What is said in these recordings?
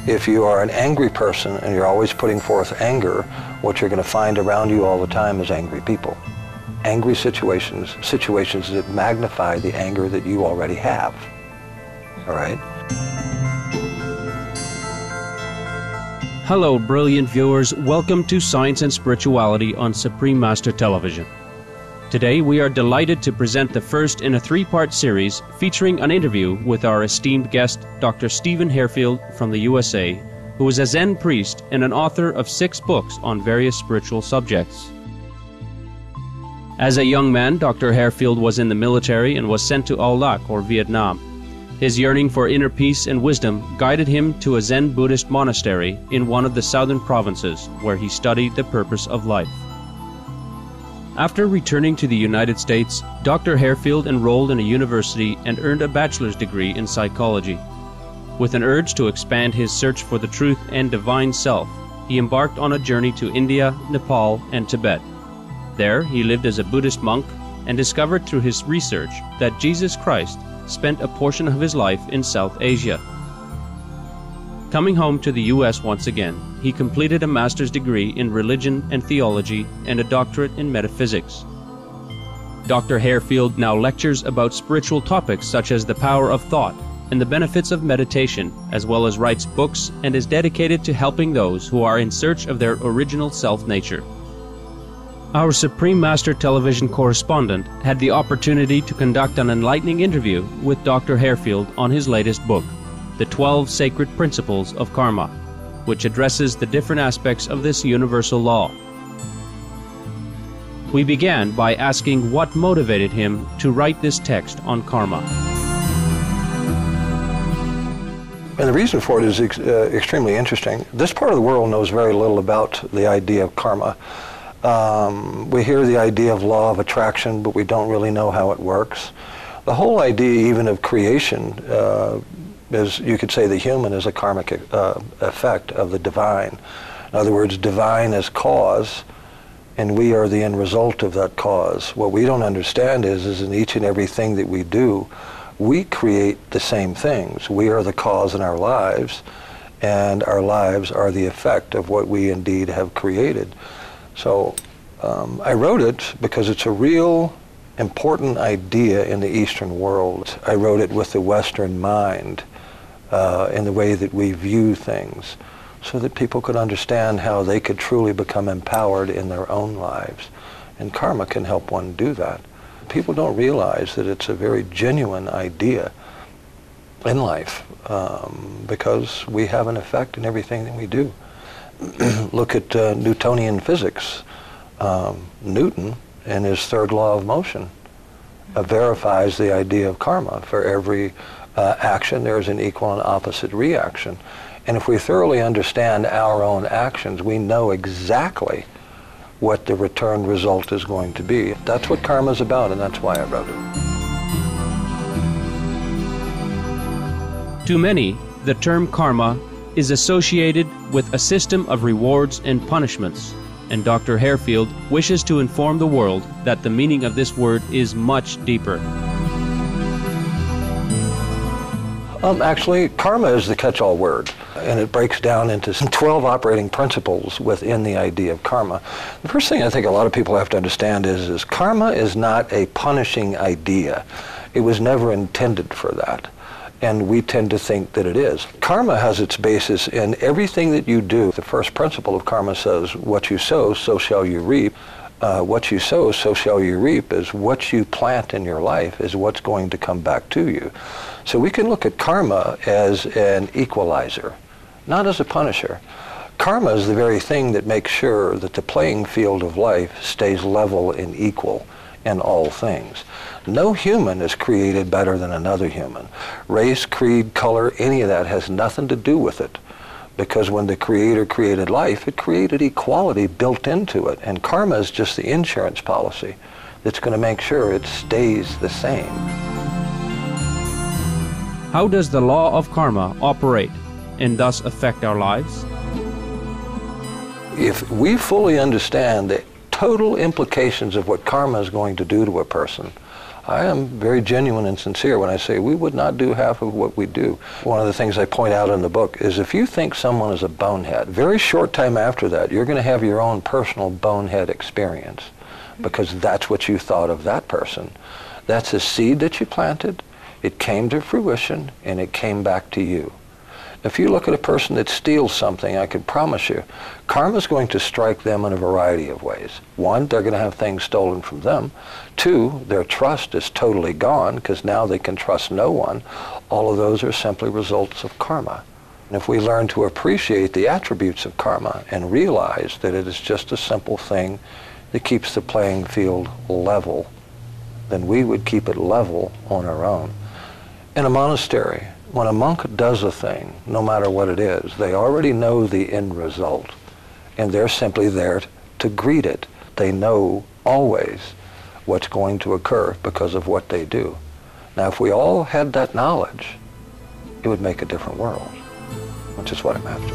If you are an angry person and you're always putting forth anger, what you're going to find around you all the time is angry people. Angry situations that magnify the anger that you already have. All right? Hello, brilliant viewers. Welcome to Science and Spirituality on Supreme Master Television. Today, we are delighted to present the first in a three-part series featuring an interview with our esteemed guest, Dr. Stephen Harefield from the USA, who is a Zen priest and an author of 6 books on various spiritual subjects. As a young man, Dr. Harefield was in the military and was sent to Aulak, or Vietnam. His yearning for inner peace and wisdom guided him to a Zen Buddhist monastery in one of the southern provinces, where he studied the purpose of life. After returning to the United States, Dr. Harefield enrolled in a university and earned a bachelor's degree in psychology. With an urge to expand his search for the truth and divine self, he embarked on a journey to India, Nepal, and Tibet. There, he lived as a Buddhist monk and discovered through his research that Jesus Christ spent a portion of his life in South Asia. Coming home to the U.S. once again, he completed a master's degree in religion and theology and a doctorate in metaphysics. Dr. Harefield now lectures about spiritual topics such as the power of thought and the benefits of meditation, as well as writes books and is dedicated to helping those who are in search of their original self-nature. Our Supreme Master Television correspondent had the opportunity to conduct an enlightening interview with Dr. Harefield on his latest book, The 12 Sacred Principles of Karma, which addresses the different aspects of this universal law. We began by asking what motivated him to write this text on karma. And the reason for it is extremely interesting. This part of the world knows very little about the idea of karma. We hear the idea of law of attraction, but we don't really know how it works. The whole idea even of creation is, you could say, the human is a karmic effect of the divine. In other words, divine is cause, and we are the end result of that cause. What we don't understand is in each and everything that we do, we create the same things. We are the cause in our lives, and our lives are the effect of what we indeed have created. So I wrote it because it's a real important idea in the Eastern world. I wrote it with the Western mind in the way that we view things, so that people could understand how they could truly become empowered in their own lives. And karma can help one do that. People don't realize that it's a very genuine idea in life because we have an effect in everything that we do. Look at Newtonian physics. Newton, in his third law of motion, verifies the idea of karma. For every action, there is an equal and opposite reaction. And if we thoroughly understand our own actions, we know exactly what the return result is going to be. That's what karma is about, and that's why I wrote it. To many, the term karma is associated with a system of rewards and punishments, and Dr. Harefield wishes to inform the world that the meaning of this word is much deeper. Actually, karma is the catch-all word, and it breaks down into 12 operating principles within the idea of karma. The first thing I think a lot of people have to understand is karma is not a punishing idea. It was never intended for that, and we tend to think that it is. Karma has its basis in everything that you do. The first principle of karma says, what you sow, so shall you reap. What you sow, so shall you reap, is what you plant in your life is what's going to come back to you. So we can look at karma as an equalizer, not as a punisher. Karma is the very thing that makes sure that the playing field of life stays level and equal in all things. No human is created better than another human. Race, creed, color, any of that has nothing to do with it. Because when the Creator created life, it created equality built into it. And karma is just the insurance policy that's going to make sure it stays the same. How does the law of karma operate and thus affect our lives? If we fully understand the total implications of what karma is going to do to a person, I am very genuine and sincere when I say we would not do half of what we do. One of the things I point out in the book is if you think someone is a bonehead, very short time after that, you're going to have your own personal bonehead experience because that's what you thought of that person. That's a seed that you planted. It came to fruition and it came back to you. If you look at a person that steals something, I can promise you, karma is going to strike them in a variety of ways. One, they're going to have things stolen from them. Two, their trust is totally gone because now they can trust no one. All of those are simply results of karma. And if we learn to appreciate the attributes of karma and realize that it is just a simple thing that keeps the playing field level, then we would keep it level on our own. In a monastery, when a monk does a thing, no matter what it is, they already know the end result, and they're simply there to greet it. They know always what's going to occur because of what they do. Now, if we all had that knowledge, it would make a different world, which is what I'm after.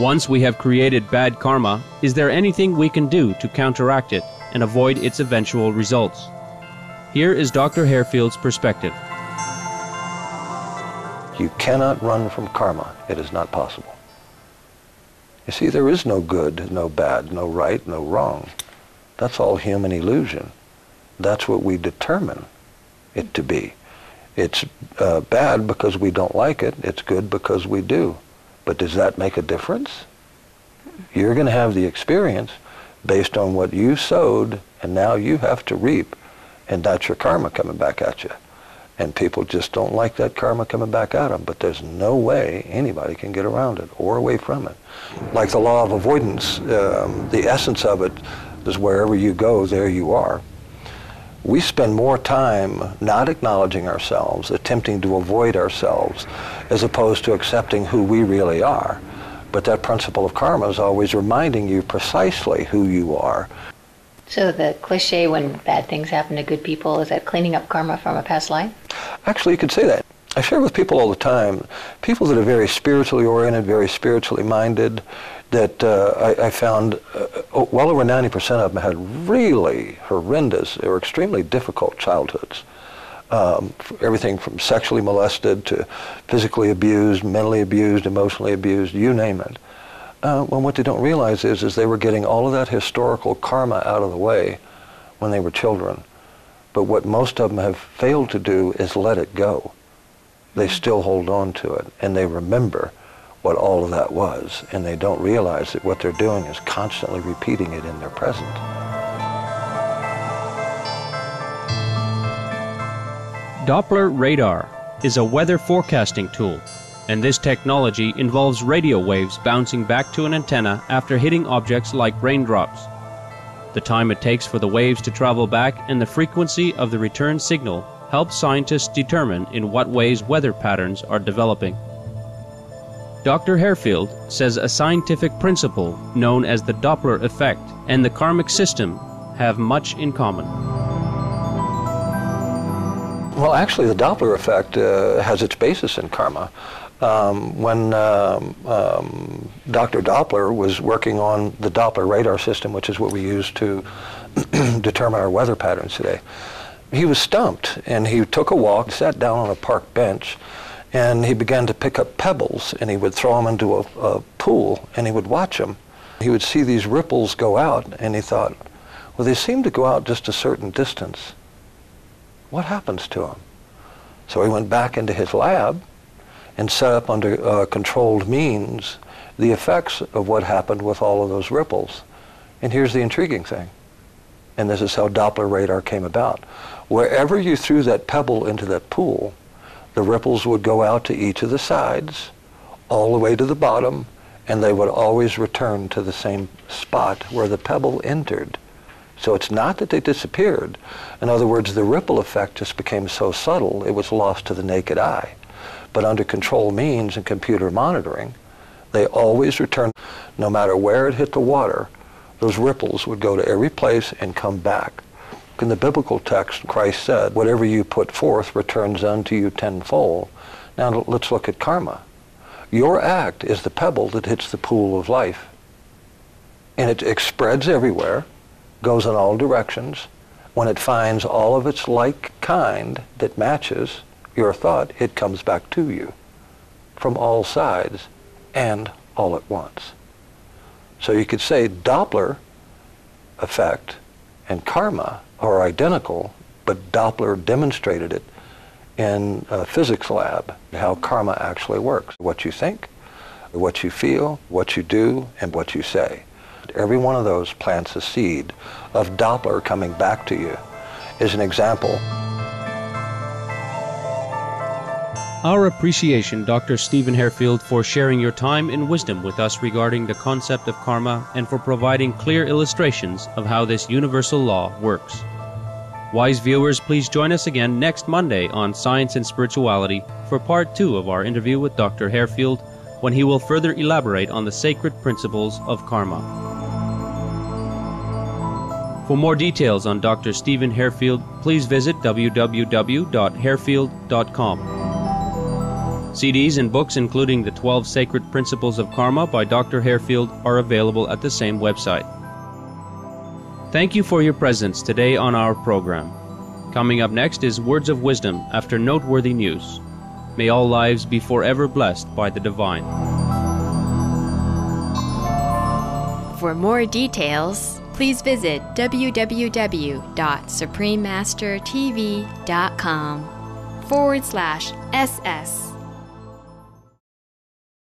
Once we have created bad karma, is there anything we can do to counteract it and avoid its eventual results? Here is Dr. Hairfield's perspective. You cannot run from karma. It is not possible. You see, there is no good, no bad, no right, no wrong. That's all human illusion. That's what we determine it to be. It's bad because we don't like it. It's good because we do. But does that make a difference? You're going to have the experience based on what you sowed, and now you have to reap. And that's your karma coming back at you. And people just don't like that karma coming back at them, but there's no way anybody can get around it or away from it. Like the law of avoidance, the essence of it is wherever you go, there you are. We spend more time not acknowledging ourselves, attempting to avoid ourselves, as opposed to accepting who we really are. But that principle of karma is always reminding you precisely who you are. So the cliche when bad things happen to good people, is that cleaning up karma from a past life? Actually, you could say that. I share with people all the time, people that are very spiritually oriented, very spiritually minded, that I found well over 90% of them had really horrendous or extremely difficult childhoods. Everything from sexually molested to physically abused, mentally abused, emotionally abused, you name it. Well, what they don't realize is they were getting all of that historical karma out of the way when they were children. But what most of them have failed to do is let it go. They still hold on to it, and they remember what all of that was, and they don't realize that what they're doing is constantly repeating it in their present. Doppler radar is a weather forecasting tool, and this technology involves radio waves bouncing back to an antenna after hitting objects like raindrops. The time it takes for the waves to travel back and the frequency of the return signal helps scientists determine in what ways weather patterns are developing. Dr. Hairfield says a scientific principle known as the Doppler effect and the karmic system have much in common. Well, actually, the Doppler effect has its basis in karma. When Dr. Doppler was working on the Doppler radar system, which is what we use to determine our weather patterns today, he was stumped, and he took a walk, sat down on a park bench, and he began to pick up pebbles, and he would throw them into a pool, and he would watch them. He would see these ripples go out, and he thought, well, they seem to go out just a certain distance. What happens to them? So he went back into his lab and set up under controlled means the effects of what happened with all of those ripples. And here's the intriguing thing, and this is how Doppler radar came about. Wherever you threw that pebble into that pool, the ripples would go out to each of the sides, all the way to the bottom, and they would always return to the same spot where the pebble entered. So it's not that they disappeared. In other words, the ripple effect just became so subtle it was lost to the naked eye. But under control means and computer monitoring, they always returned. No matter where it hit the water, those ripples would go to every place and come back. In the biblical text, Christ said, whatever you put forth returns unto you tenfold. Now let's look at karma. Your act is the pebble that hits the pool of life. And it spreads everywhere, goes in all directions. When it finds all of its like kind that matches your thought, it comes back to you from all sides and all at once. So you could say Doppler effect and karma are identical, but Doppler demonstrated it in a physics lab, how karma actually works. What you think, what you feel, what you do, and what you say. Every one of those plants a seed of Doppler coming back to you. Is an example. Our appreciation, Dr. Stephen Harefield, for sharing your time and wisdom with us regarding the concept of karma and for providing clear illustrations of how this universal law works. Wise viewers, please join us again next Monday on Science and Spirituality for part 2 of our interview with Dr. Harefield, when he will further elaborate on the sacred principles of karma. For more details on Dr. Stephen Harefield, please visit www.harefield.com. CDs and books including the 12 Sacred Principles of Karma by Dr. Harefield are available at the same website. Thank you for your presence today on our program. Coming up next is Words of Wisdom after noteworthy news. May all lives be forever blessed by the divine. For more details, please visit www.suprememastertv.com/SS